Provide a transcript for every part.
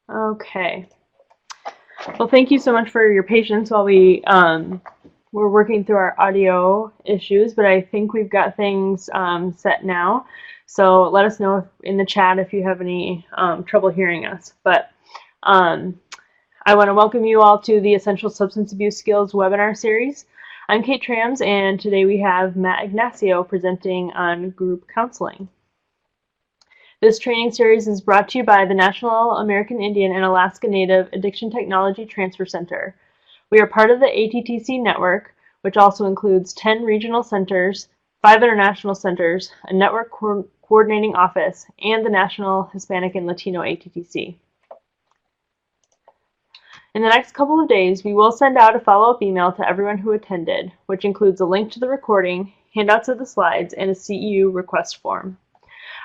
Okay. Well, thank you so much for your patience while we're working through our audio issues, but I think we've got things set now. So let us know in the chat if you have any trouble hearing us. But um, I want to welcome you all to the Essential Substance Abuse Skills webinar series. I'm Kate Trams, and today we have Matt Ignacio presenting on group counseling. This training series is brought to you by the National American Indian and Alaska Native Addiction Technology Transfer Center. We are part of the ATTC network, which also includes 10 regional centers, 5 international centers, a network coordinating office, and the National Hispanic and Latino ATTC. In the next couple of days, we will send out a follow-up email to everyone who attended, which includes a link to the recording, handouts of the slides, and a CEU request form.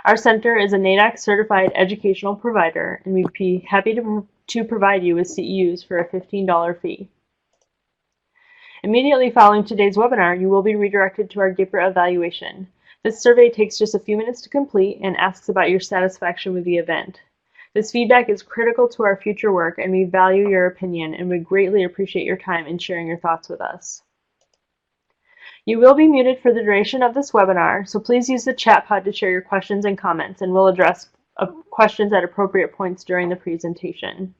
Our center is a NADAC certified educational provider, and we'd be happy to provide you with CEUs for a $15 fee. Immediately following today's webinar, you will be redirected to our GIPRA evaluation. This survey takes just a few minutes to complete and asks about your satisfaction with the event. This feedback is critical to our future work, and we value your opinion and would greatly appreciate your time in sharing your thoughts with us. You will be muted for the duration of this webinar, so please use the chat pod to share your questions and comments, and we'll address questions at appropriate points during the presentation.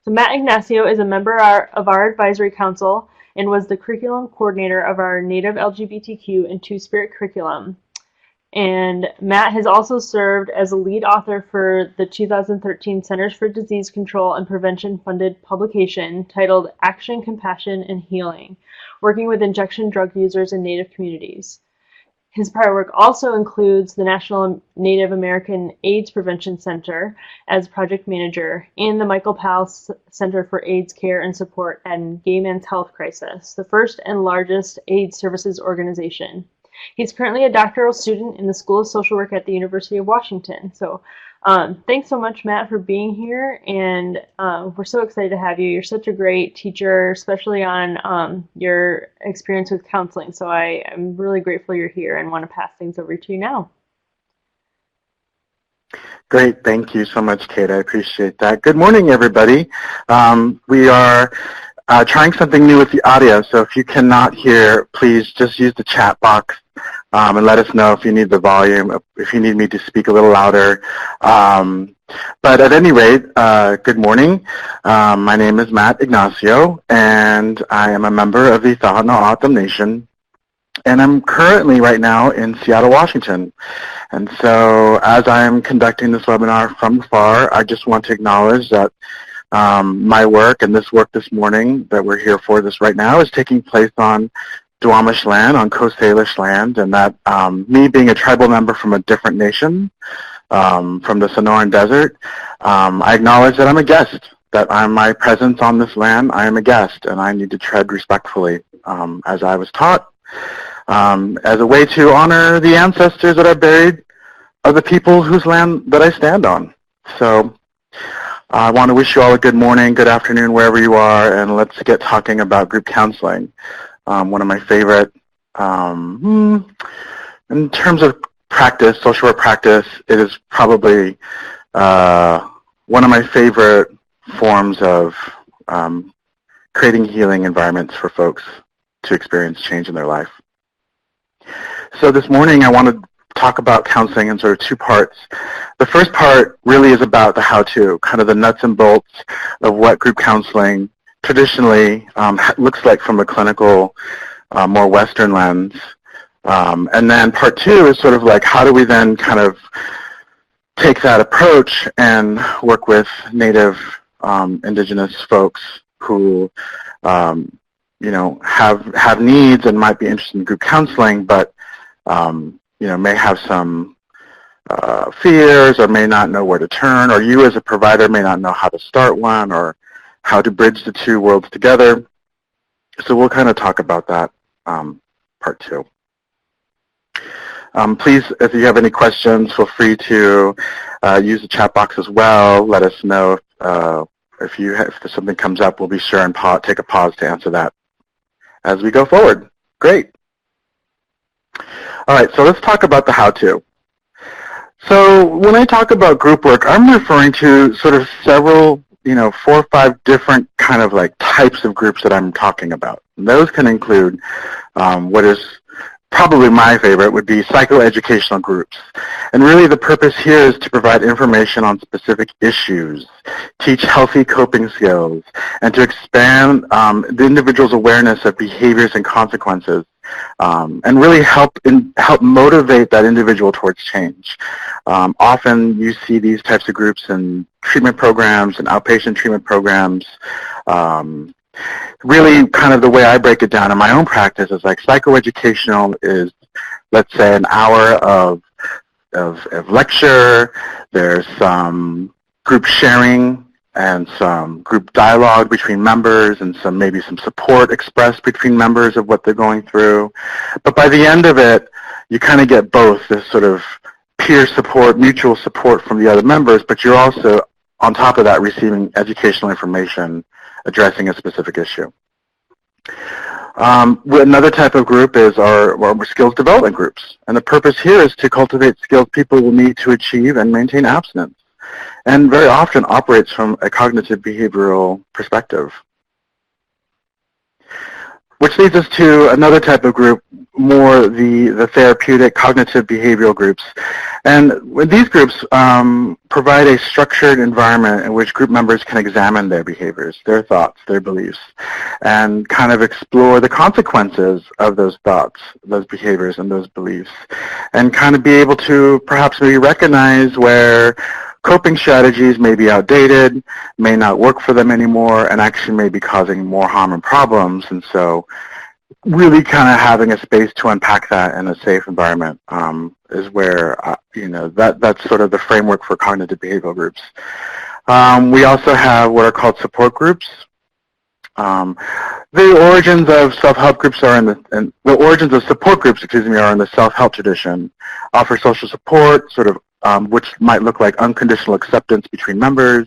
So Matt Ignacio is a member of our advisory council and was the curriculum coordinator of our Native LGBTQ and Two-Spirit curriculum. And Matt has also served as a lead author for the 2013 Centers for Disease Control and Prevention funded publication titled Action, Compassion, and Healing, working with injection drug users in Native communities. His prior work also includes the National Native American AIDS Prevention Center as project manager and the Michael Powell Center for AIDS Care and Support and Gay Men's Health Crisis, the first and largest AIDS services organization. He's currently a doctoral student in the School of Social Work at the University of Washington. So thanks so much, Matt, for being here, and we're so excited to have you. You're such a great teacher, especially on your experience with counseling. So I'm really grateful you're here and want to pass things over to you now. Great, thank you so much, Kate. I appreciate that. Good morning, everybody. We are trying something new with the audio, so if you cannot hear, please just use the chat box and let us know if you need the volume, if you need me to speak a little louder. But at any rate, good morning. My name is Matt Ignacio, and I am a member of the Tohono O'odham Nation, and I'm currently right now in Seattle, Washington. And so as I'm conducting this webinar from afar, I just want to acknowledge that my work and this work this morning that we're here for this right now is taking place on Duwamish land, on Coast Salish land, and that me being a tribal member from a different nation, from the Sonoran Desert, I acknowledge that I'm a guest, that my presence on this land, I am a guest, and I need to tread respectfully, as I was taught, as a way to honor the ancestors that are buried of the people whose land that I stand on. So I want to wish you all a good morning, good afternoon, wherever you are, and let's get talking about group counseling. One of my favorite, in terms of practice, social work practice, it is probably one of my favorite forms of creating healing environments for folks to experience change in their life. So this morning I want to talk about counseling in sort of two parts. The first part really is about the how-to, kind of the nuts and bolts of what group counseling traditionally looks like from a clinical, more Western lens. And then part two is sort of like, how do we then kind of take that approach and work with Native Indigenous folks who you know, have needs and might be interested in group counseling, but you know, may have some fears or may not know where to turn, or you as a provider may not know how to start one or how to bridge the two worlds together. So we'll kind of talk about that part two. Please, if you have any questions, feel free to use the chat box as well. Let us know if something comes up. We'll be sure and take a pause to answer that as we go forward. Great. All right, so let's talk about the how-to. So when I talk about group work, I'm referring to sort of several, 4 or 5 different kind of like types of groups that I'm talking about. And those can include what is probably my favorite would be psychoeducational groups. And really the purpose here is to provide information on specific issues, teach healthy coping skills, and to expand the individual's awareness of behaviors and consequences, and really help motivate that individual towards change. Often you see these types of groups in treatment programs and outpatient treatment programs. Really kind of the way I break it down in my own practice is like psychoeducational is, let's say, an hour of lecture. There's some group sharing and some group dialogue between members and maybe some support expressed between members of what they're going through. But by the end of it, you kind of get both this sort of peer support, mutual support from the other members, but you're also, on top of that, receiving educational information addressing a specific issue. Another type of group is our skills development groups. And the purpose here is to cultivate skills people will need to achieve and maintain abstinence, and very often operates from a cognitive behavioral perspective. Which leads us to another type of group, more the therapeutic cognitive behavioral groups. And these groups provide a structured environment in which group members can examine their behaviors, their thoughts, their beliefs, and kind of explore the consequences of those thoughts, those behaviors, and those beliefs, and kind of be able to perhaps maybe recognize where coping strategies may be outdated, may not work for them anymore, and actually may be causing more harm and problems. And so really kind of having a space to unpack that in a safe environment is where, that's sort of the framework for cognitive behavioral groups. We also have what are called support groups. The origins of self-help groups are the origins of support groups, are in the self-help tradition. Offer social support, sort of which might look like unconditional acceptance between members,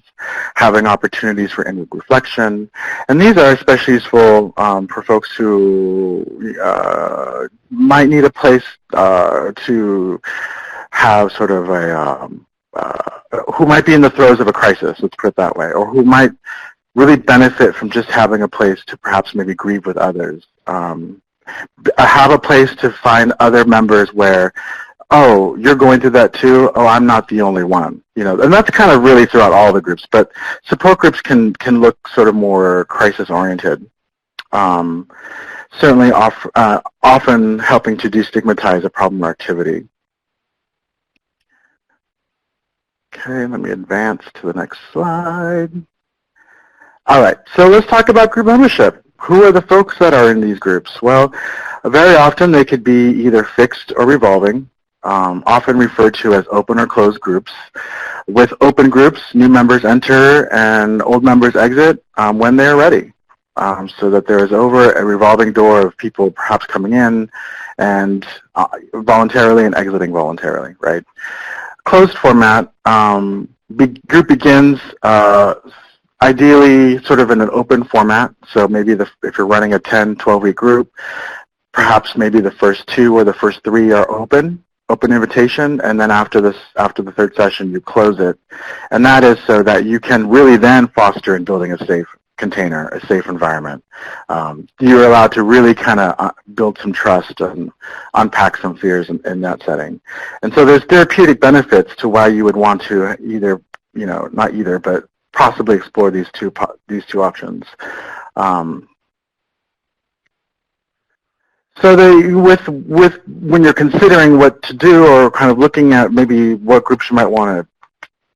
having opportunities for inward reflection. And these are especially useful for folks who might need a place to have sort of who might be in the throes of a crisis, let's put it that way, or who might really benefit from just having a place to perhaps maybe grieve with others. Have a place to find other members where, oh, you're going through that too? Oh, I'm not the only one. And that's kind of really throughout all the groups. But support groups can look sort of more crisis-oriented. Certainly often helping to destigmatize a problem or activity. Okay, let me advance to the next slide. All right, so let's talk about group membership. Who are the folks that are in these groups? Well, very often they could be either fixed or revolving. Often referred to as open or closed groups. With open groups, new members enter and old members exit when they're ready, so that there is over a revolving door of people perhaps coming in and voluntarily and exiting voluntarily, right? Closed format, group begins ideally sort of in an open format, so maybe if you're running a 10, 12-week group, perhaps maybe the first 2 or the first 3 are open invitation, and then after the 3rd session you close it. And that is so that you can really then foster in building a safe container, a safe environment. You're allowed to really kind of build some trust and unpack some fears in that setting. And so there's therapeutic benefits to why you would want to either, not either, but possibly explore these two options. So when you're considering what to do or kind of looking at maybe what groups you might want to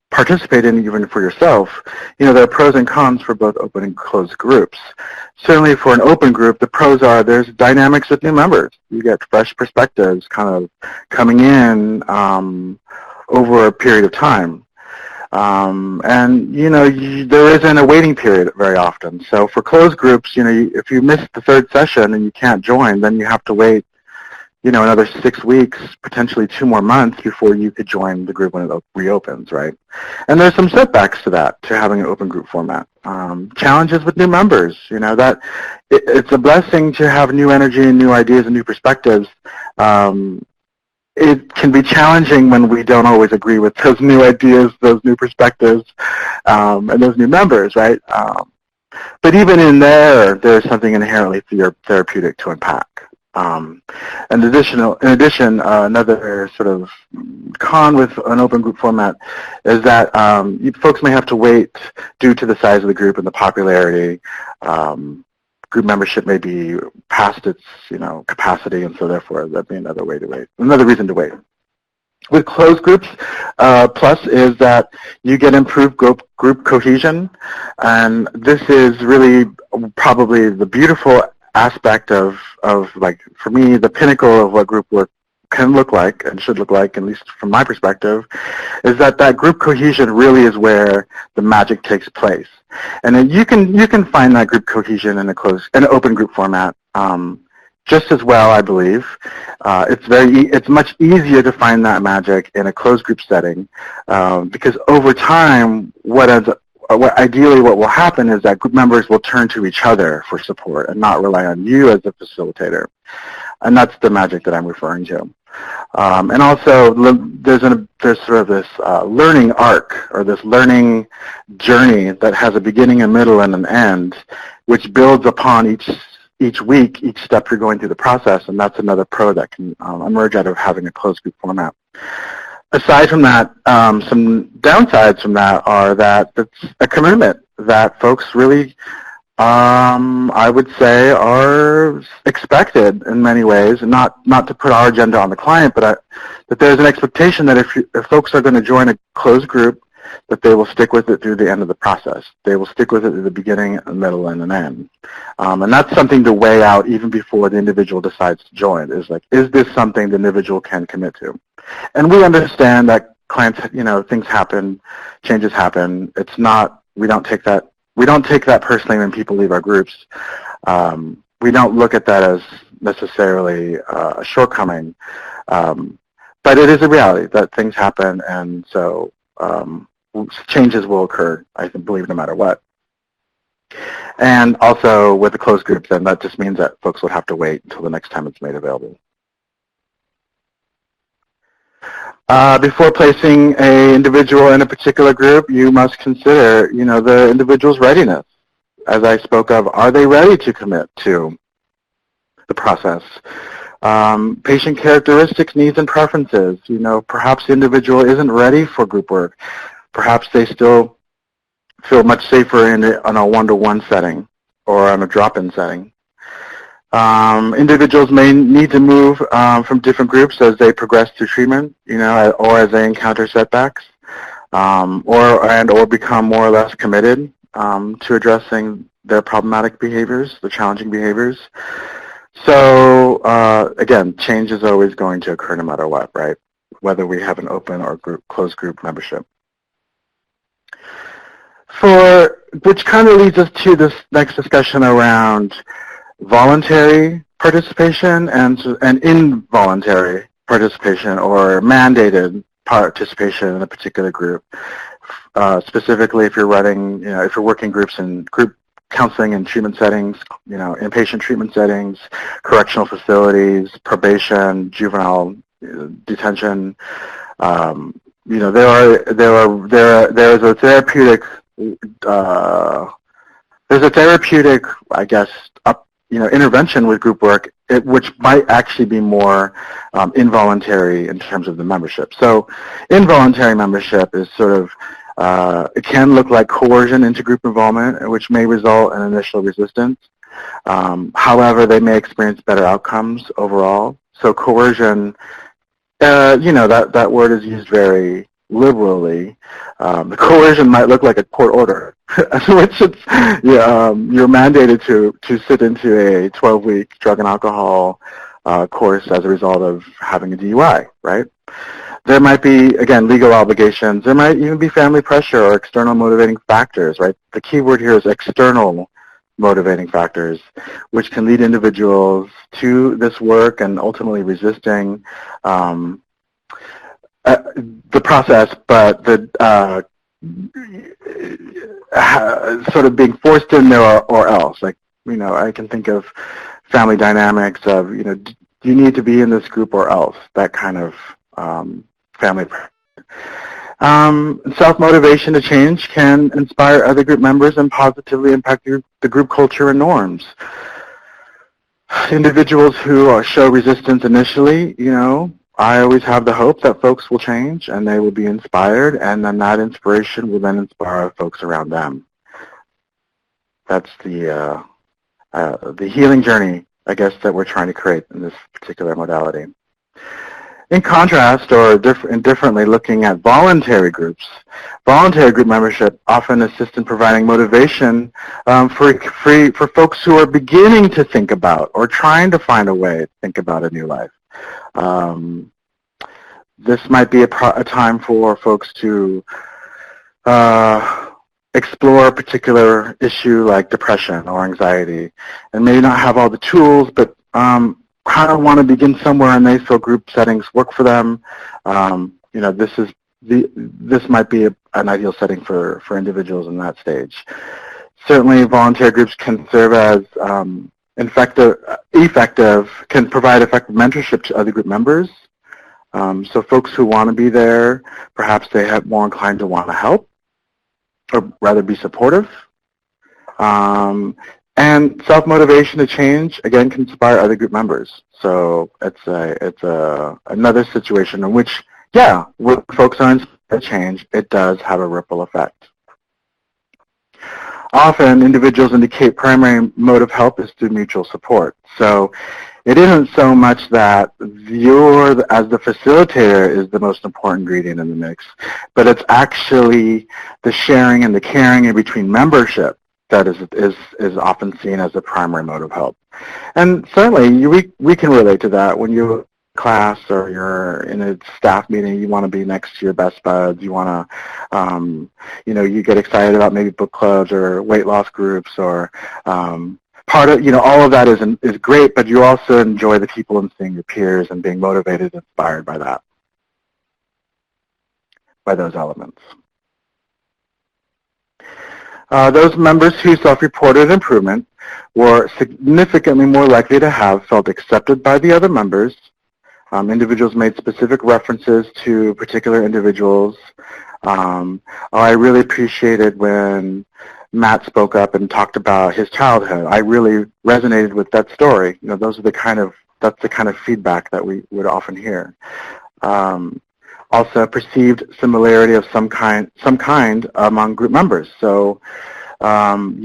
participate in even for yourself, there are pros and cons for both open and closed groups. Certainly for an open group, the pros are there's dynamics with new members. You get fresh perspectives kind of coming in over a period of time. And there isn't a waiting period very often. So for closed groups, if you miss the 3rd session and you can't join, then you have to wait, another 6 weeks, potentially 2 more months before you could join the group when it reopens, right? And there's some setbacks to that, to having an open group format. Challenges with new members, that it's a blessing to have new energy and new ideas and new perspectives. it can be challenging when we don't always agree with those new ideas, those new perspectives, and those new members, right? But even in there's something inherently therapeutic to unpack. In addition, another sort of con with an open group format is that folks may have to wait due to the size of the group and the popularity. Group membership may be past its capacity, and so therefore that'd be another reason to wait. With closed groups, plus is that you get improved group cohesion, and this is really probably the beautiful aspect of like, for me, the pinnacle of what group work can look like and should look like, at least from my perspective, is that group cohesion really is where the magic takes place. And then you can find that group cohesion in an open group format just as well, I believe. It's much easier to find that magic in a closed group setting because over time, ideally what will happen is that group members will turn to each other for support and not rely on you as a facilitator. And that's the magic that I'm referring to. And also, there's sort of this learning arc, or this learning journey that has a beginning, a middle, and an end, which builds upon each week, each step you're going through the process, and that's another pro that can emerge out of having a closed group format. Aside from that, some downsides from that are that it's a commitment that folks really, I would say, are expected in many ways, and not to put our agenda on the client, but that there's an expectation that if folks are going to join a closed group, that they will stick with it through the end of the process. They will stick with it at the beginning, the middle, and an end. And that's something to weigh out even before the individual decides to join. Is this something the individual can commit to? And we understand that clients, things happen, changes happen. We don't take that personally when people leave our groups. We don't look at that as necessarily a shortcoming. But it is a reality that things happen, and so changes will occur, I believe, no matter what. And also with the closed group, then that just means that folks would have to wait until the next time it's made available. Before placing an individual in a particular group, you must consider, the individual's readiness. As I spoke of, are they ready to commit to the process? Patient characteristics, needs, and preferences. Perhaps the individual isn't ready for group work. Perhaps they still feel much safer in a one-to-one setting or on a drop-in setting. Individuals may need to move from different groups as they progress through treatment, or as they encounter setbacks, or become more or less committed to addressing their problematic behaviors, the challenging behaviors. So again, change is always going to occur no matter what, right? Whether we have an open or closed group membership. Which kind of leads us to this next discussion around voluntary participation and involuntary participation, or mandated participation in a particular group. Specifically, if you're running, if you're working groups in group counseling and treatment settings, inpatient treatment settings, correctional facilities, probation, juvenile detention. There is a therapeutic. There's a therapeutic, I guess, intervention with group work, which might actually be more involuntary in terms of the membership. So involuntary membership is sort of, it can look like coercion into group involvement, which may result in initial resistance. However, they may experience better outcomes overall. So coercion, that word is used very liberally. The coercion might look like a court order, which you're mandated to sit into a 12-week drug and alcohol course as a result of having a DUI, right? There might be, again, legal obligations. There might even be family pressure or external motivating factors, right? The key word here is external motivating factors, which can lead individuals to this work and ultimately resisting the process, but sort of being forced in there or else. Like, I can think of family dynamics of, you need to be in this group or else, that kind of family pressure. Self-motivation to change can inspire other group members and positively impact the group culture and norms. Individuals who show resistance initially, I always have the hope that folks will change and they will be inspired, and then that inspiration will then inspire folks around them. That's the healing journey, I guess, that we're trying to create in this particular modality. In contrast, or differently, looking at voluntary groups, voluntary group membership often assists in providing motivation for folks who are beginning to think about or trying to find a way to think about a new life. This might be a time for folks to explore a particular issue like depression or anxiety, and maybe not have all the tools, but kind of want to begin somewhere, and they feel group settings work for them. This might be an ideal setting for individuals in that stage. Certainly, volunteer groups can serve as can provide effective mentorship to other group members. So folks who want to be there, perhaps they have more inclined to want to help, or rather be supportive. And self-motivation to change, again, can inspire other group members. So it's another situation in which, when folks are inspired to change, it does have a ripple effect. Often, individuals indicate primary mode of help is through mutual support. So it isn't so much that as the facilitator, is the most important ingredient in the mix, but it's actually the sharing and the caring in between membership that is often seen as the primary mode of help. And certainly, we can relate to that when you're in class or you're in a staff meeting. You want to be next to your best buds. You want to, you get excited about maybe book clubs or weight loss groups, or part of, all of that is great, but you also enjoy the people and seeing your peers and being motivated and inspired by that, by those elements. Those members who self-reported improvement were significantly more likely to have felt accepted by the other members. Individuals made specific references to particular individuals. I really appreciated when Matt spoke up and talked about his childhood. I really resonated with that story. That's the kind of feedback that we would often hear. Also, perceived similarity of some kind among group members. So clients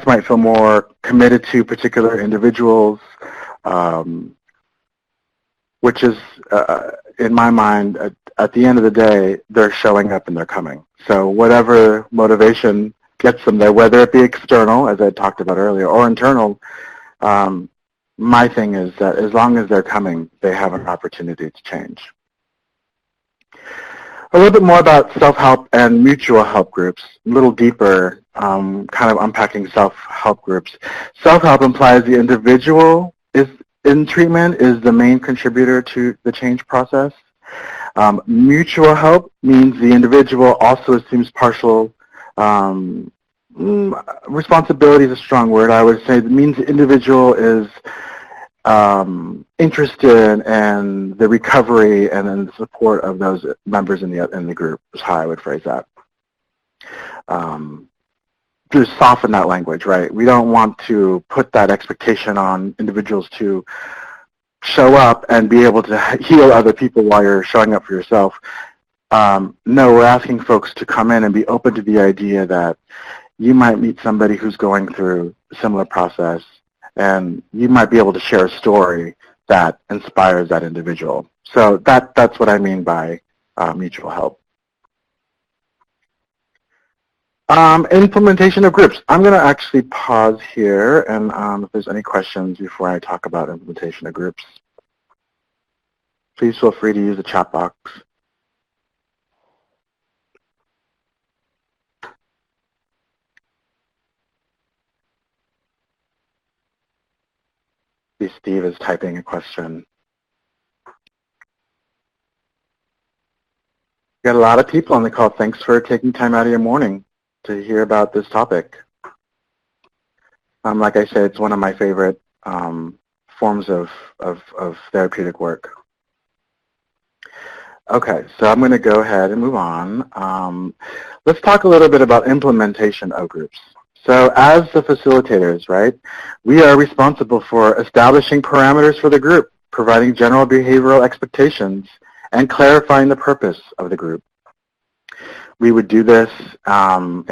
might feel more committed to particular individuals, which is, in my mind, at the end of the day, they're showing up and they're coming. So whatever motivation gets them there, whether it be external, as I talked about earlier, or internal, my thing is that as long as they're coming, they have an opportunity to change. A little bit more about self-help and mutual help groups, a little deeper, kind of unpacking self-help groups. Self-help implies the individual in treatment is the main contributor to the change process. Mutual help means the individual also assumes partial responsibility is a strong word. I would say it means the individual is interested in the recovery and in the support of those members in the group, is how I would phrase that. To soften that language, right? We don't want to put that expectation on individuals to show up and be able to heal other people while you're showing up for yourself. No, we're asking folks to come in and be open to the idea that you might meet somebody who's going through a similar process, and you might be able to share a story that inspires that individual. So that's what I mean by mutual help. Implementation of groups. I'm going to actually pause here, and if there's any questions before I talk about implementation of groups, please feel free to use the chat box. Steve is typing a question. Got a lot of people on the call. Thanks for taking time out of your morning to hear about this topic. Like I said, it's one of my favorite forms of therapeutic work. Okay, so I'm going to go ahead and move on. Let's talk a little bit about implementation of groups. So as the facilitators, right, we are responsible for establishing parameters for the group, providing general behavioral expectations, and clarifying the purpose of the group. We would do this in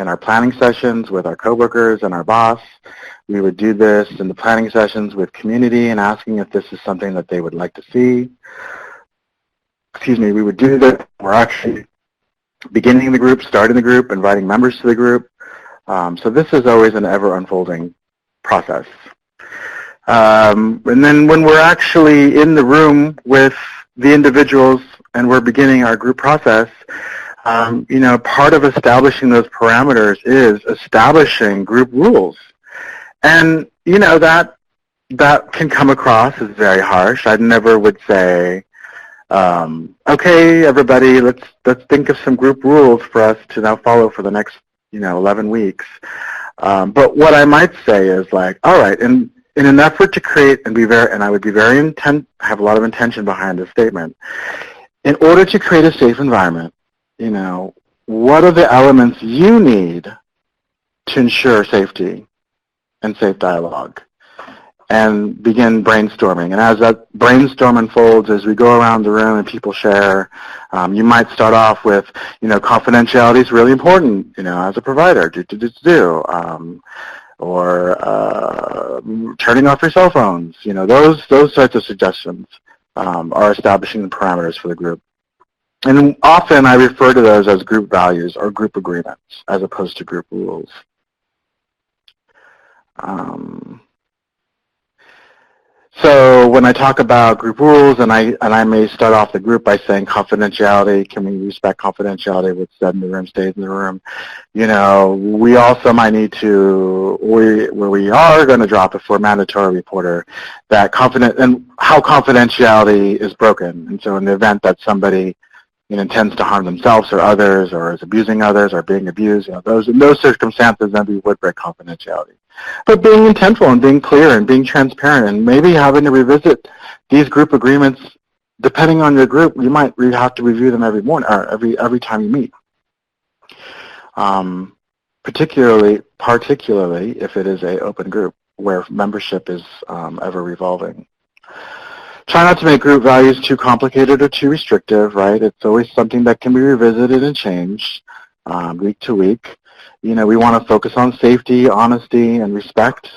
our planning sessions with our coworkers and our boss. We would do this in the planning sessions with community and asking if this is something that they would like to see. Excuse me, we would do this. We're actually beginning the group, starting the group, inviting members to the group. So this is always an ever-unfolding process. And then when we're actually in the room with the individuals and we're beginning our group process, you know, part of establishing those parameters is establishing group rules. And, you know, that can come across as very harsh. I never would say, okay, everybody, let's think of some group rules for us to now follow for the next, you know, 11 weeks. But what I might say is like, all right, in an effort to create and be very, and I would be very have a lot of intention behind this statement, in order to create a safe environment, you know, what are the elements you need to ensure safety and safe dialogue? And begin brainstorming. And as that brainstorm unfolds, as we go around the room and people share, you might start off with, you know, confidentiality is really important, you know, as a provider, or turning off your cell phones, you know, those types of suggestions are establishing the parameters for the group. And often I refer to those as group values or group agreements as opposed to group rules. So when I talk about group rules, and I may start off the group by saying confidentiality, can we respect confidentiality, what's said in the room stays in the room. You know, we also might need to, where we are going to drop it for a mandatory reporter, that and how confidentiality is broken. And so in the event that somebody, you know, intends to harm themselves or others, or is abusing others or being abused, you know, in those circumstances, then we would break confidentiality. But being intentful and being clear and being transparent and maybe having to revisit these group agreements, depending on your group, you might have to review them every morning or every time you meet. Particularly if it is an open group where membership is ever revolving. Try not to make group values too complicated or too restrictive, right? It's always something that can be revisited and changed week to week. You know, we want to focus on safety, honesty, and respect.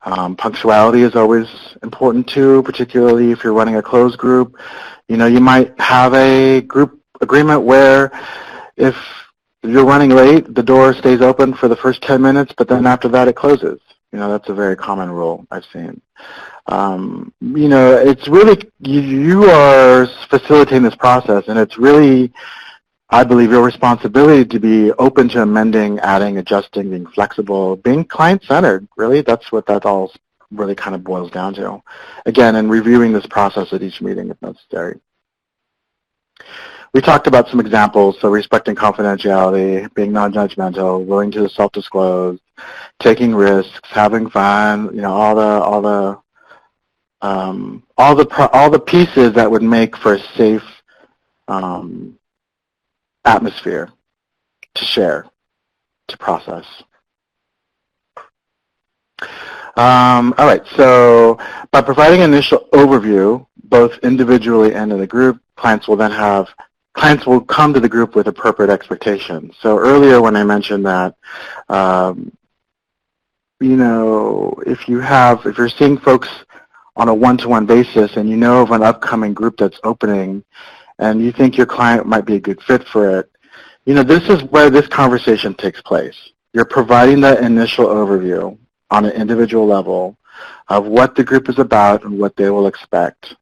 Punctuality is always important too, particularly if you're running a closed group. You know, you might have a group agreement where if you're running late, the door stays open for the first 10 minutes, but then after that it closes. You know, that's a very common rule I've seen. You know, it's really, you are facilitating this process, and it's really, I believe, your responsibility to be open to amending, adding, adjusting, being flexible, being client-centered. Really, that's what that all really kind of boils down to. Again, and reviewing this process at each meeting if necessary. We talked about some examples, so respecting confidentiality, being non-judgmental, willing to self-disclose, taking risks, having fun, you know, all the pieces that would make for a safe atmosphere to share, to process. All right, so by providing an initial overview, both individually and in the group, clients will come to the group with appropriate expectations. So earlier when I mentioned that, you know, if you're seeing folks on a one-to-one basis and you know of an upcoming group that's opening and you think your client might be a good fit for it, you know, this is where this conversation takes place. You're providing that initial overview on an individual level of what the group is about and what they will expect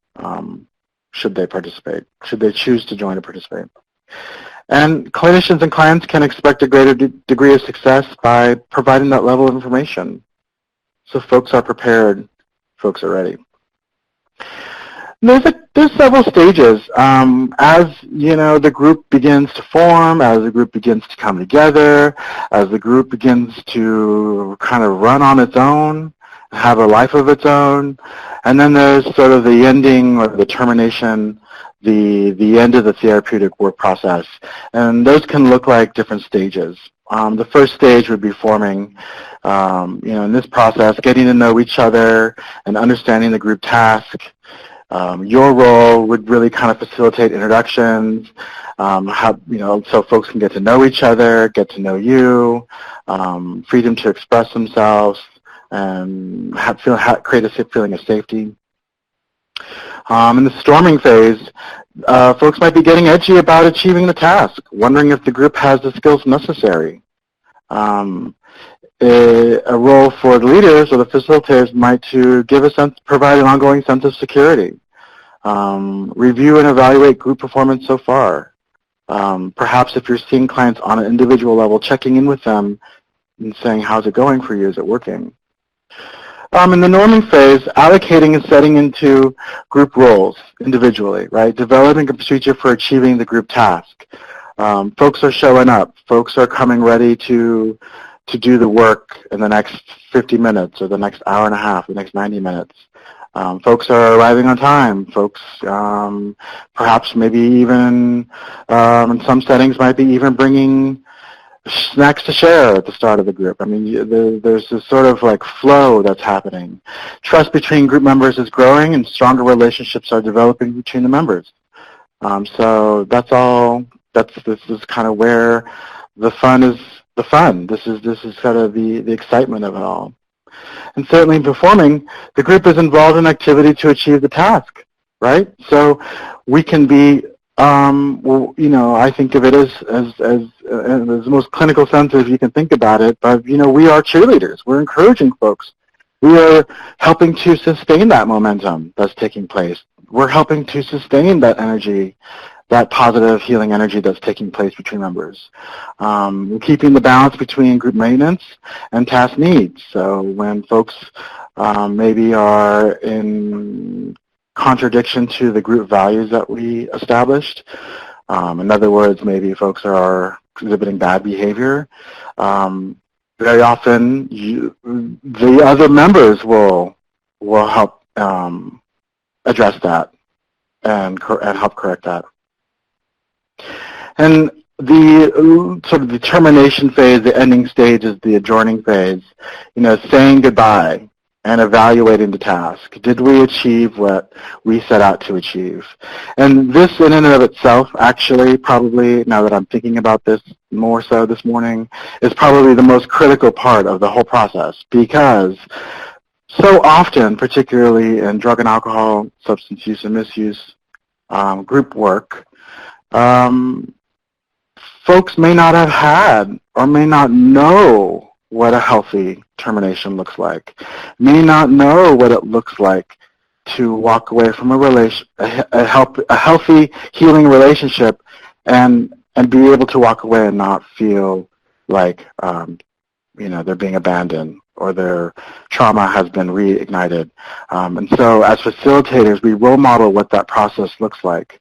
should they participate, should they choose to join or participate. And clinicians and clients can expect a greater degree of success by providing that level of information. So folks are prepared, folks are ready. There's several stages. As you know, the group begins to form, as the group begins to come together, as the group begins to kind of run on its own, have a life of its own. And then there's sort of the ending or the termination, the end of the therapeutic work process. And those can look like different stages. The first stage would be forming, in this process, getting to know each other and understanding the group task. Your role would really kind of facilitate introductions, so folks can get to know each other, get to know you, freedom to express themselves, and create a feeling of safety. In the storming phase, folks might be getting edgy about achieving the task, wondering if the group has the skills necessary. A role for the leaders or the facilitators might provide an ongoing sense of security. Review and evaluate group performance so far. Perhaps if you're seeing clients on an individual level, checking in with them and saying, how's it going for you? Is it working? In the norming phase, allocating and setting into group roles individually, right? Developing a procedure for achieving the group task. Folks are showing up. Folks are coming ready to do the work in the next 50 minutes or the next hour and a half, the next 90 minutes. Folks are arriving on time. Folks, perhaps maybe even in some settings might be even bringing snacks to share at the start of the group. I mean, there's this sort of like flow that's happening. Trust between group members is growing and stronger relationships are developing between the members. So that's all, this is kind of where the fun is, This is kind of the excitement of it all. And certainly in performing, the group is involved in activity to achieve the task, right? So we can be, I think of it as the most clinical sense as you can think about it, but, we are cheerleaders. We're encouraging folks. We are helping to sustain that momentum that's taking place. We're helping to sustain that energy, that positive healing energy that's taking place between members. We're keeping the balance between group maintenance and task needs. So when folks maybe are in contradiction to the group values that we established, in other words, maybe folks are exhibiting bad behavior, very often the other members will help address that and help correct that. And the sort of the termination phase, the ending stage is the adjourning phase, saying goodbye and evaluating the task. Did we achieve what we set out to achieve? And this in and of itself, actually, probably, now that I'm thinking about this more so this morning, is probably the most critical part of the whole process, because so often, particularly in drug and alcohol, substance use and misuse group work, folks may not have had or may not know what a healthy termination looks like, may not know what it looks like to walk away from a healthy healing relationship and be able to walk away and not feel like they're being abandoned or their trauma has been reignited. And so as facilitators, we role model what that process looks like.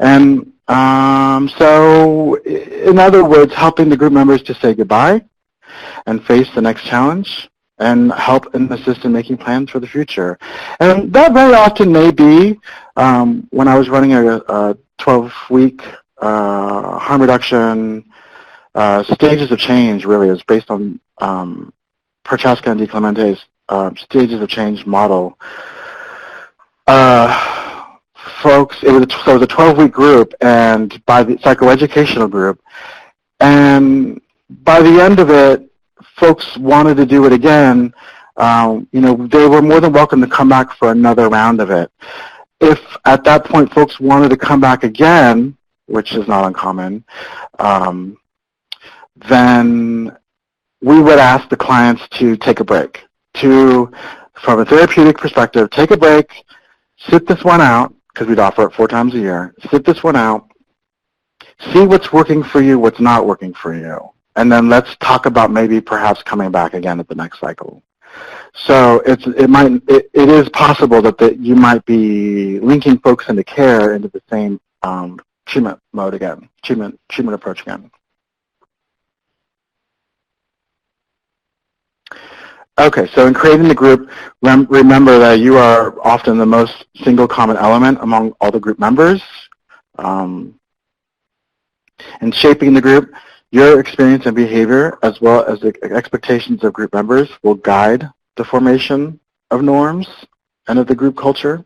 And so in other words, helping the group members to say goodbye and face the next challenge and help and assist in making plans for the future. And that very often may be, when I was running a 12-week harm reduction, stages of change really is based on Prochaska and DiClemente's stages of change model. Folks, it was a 12-week group and by the psychoeducational group, and by the end of it, folks wanted to do it again. They were more than welcome to come back for another round of it. If at that point folks wanted to come back again, which is not uncommon, then we would ask the clients to take a break, from a therapeutic perspective, take a break, sit this one out, because we'd offer it 4 times a year, sit this one out, see what's working for you, what's not working for you, and then let's talk about maybe perhaps coming back again at the next cycle. So it is possible that you might be linking folks into care into the same treatment mode again, treatment approach again. Okay, so in creating the group, remember that you are often the most single common element among all the group members. In shaping the group, your experience and behavior, as well as the expectations of group members, will guide the formation of norms and of the group culture.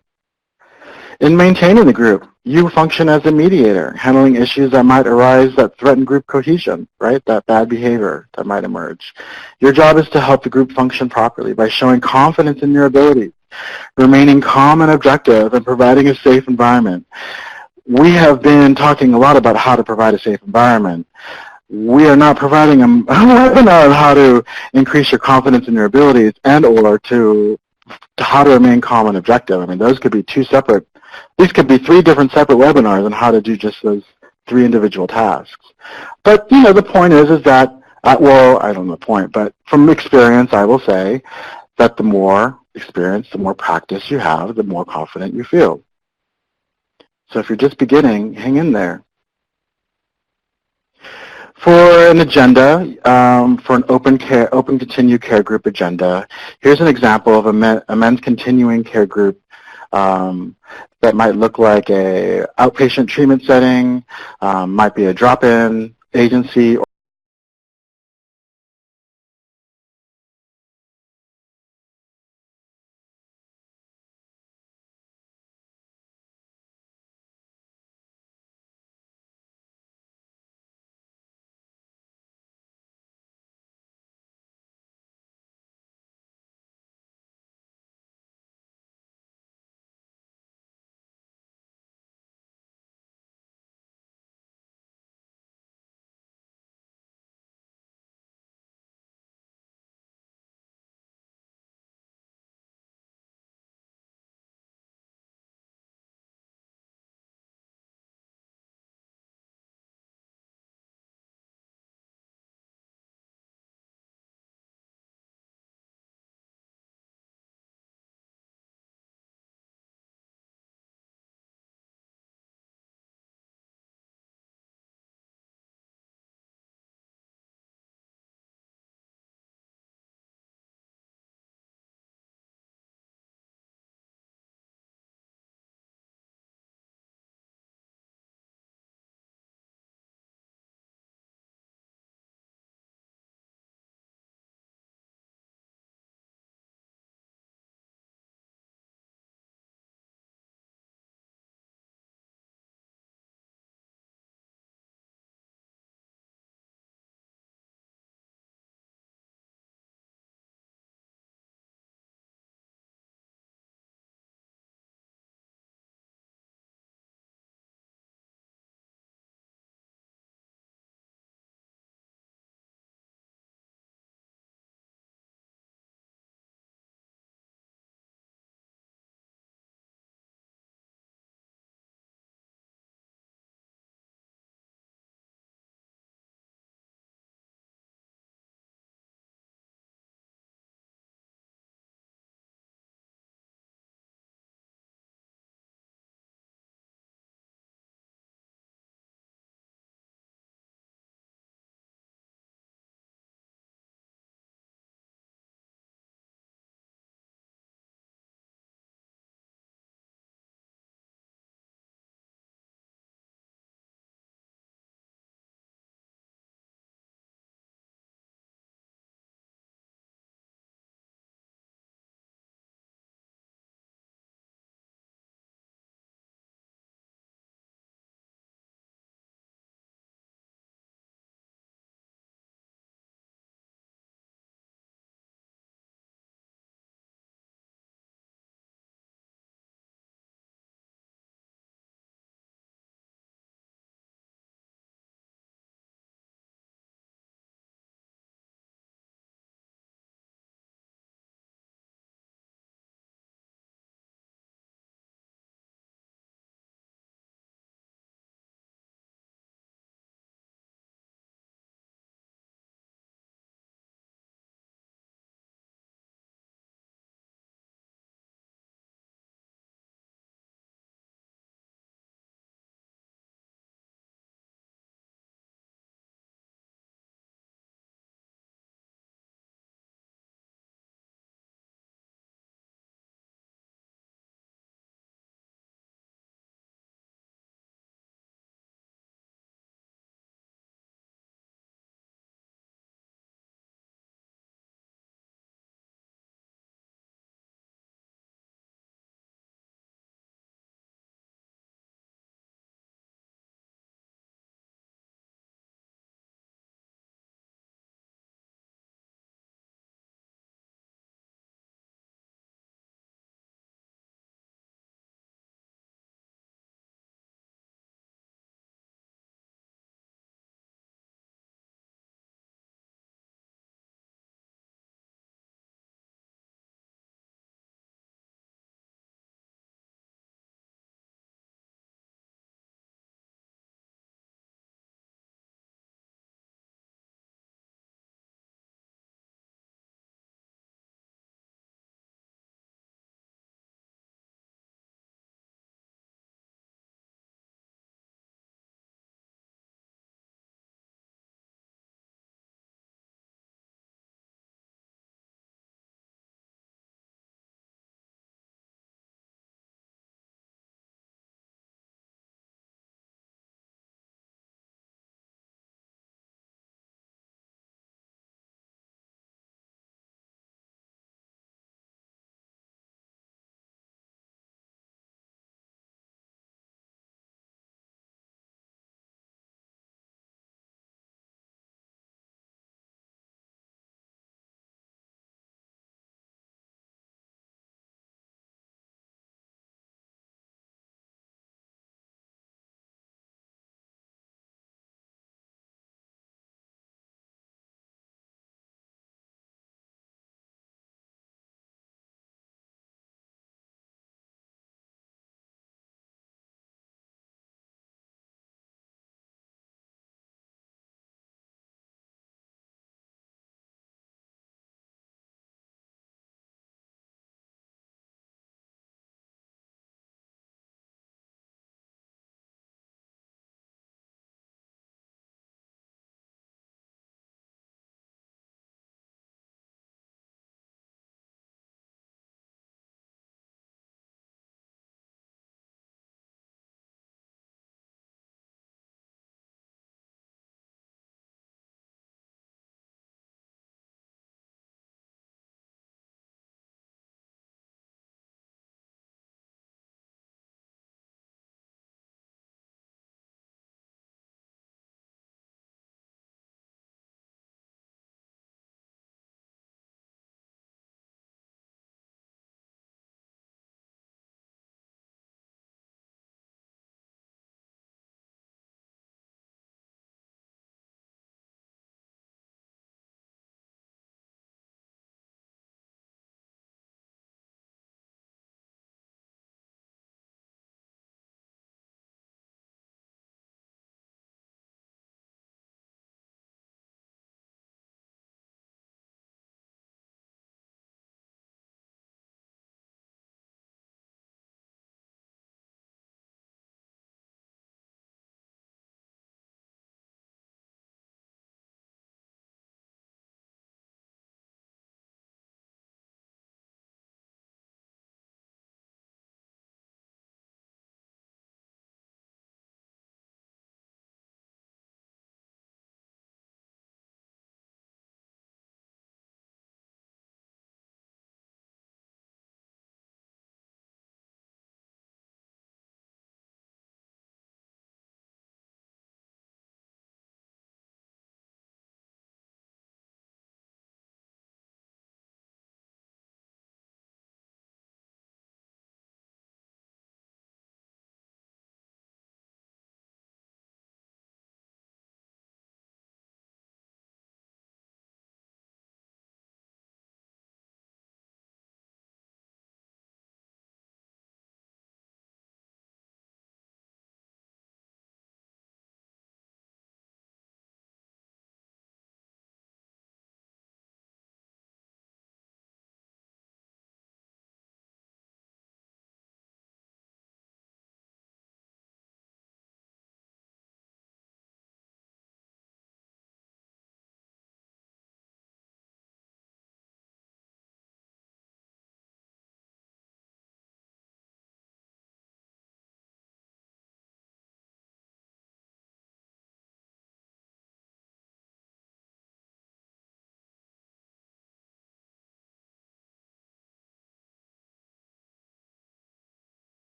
In maintaining the group, you function as a mediator, handling issues that might arise that threaten group cohesion, right? That bad behavior that might emerge. Your job is to help the group function properly by showing confidence in your ability, remaining calm and objective, and providing a safe environment. We have been talking a lot about how to provide a safe environment. We are not providing a webinar on how to increase your confidence in your abilities and or to how to remain calm and objective. I mean, those could be these could be 3 different separate webinars on how to do just those 3 individual tasks. But, the point is that, well, I don't know the point, but from experience, I will say that the more experience, the more practice you have, the more confident you feel. So if you're just beginning, hang in there. For an agenda, for an open continued care group agenda, here's an example of a men's continuing care group that might look like a outpatient treatment setting, might be a drop-in agency,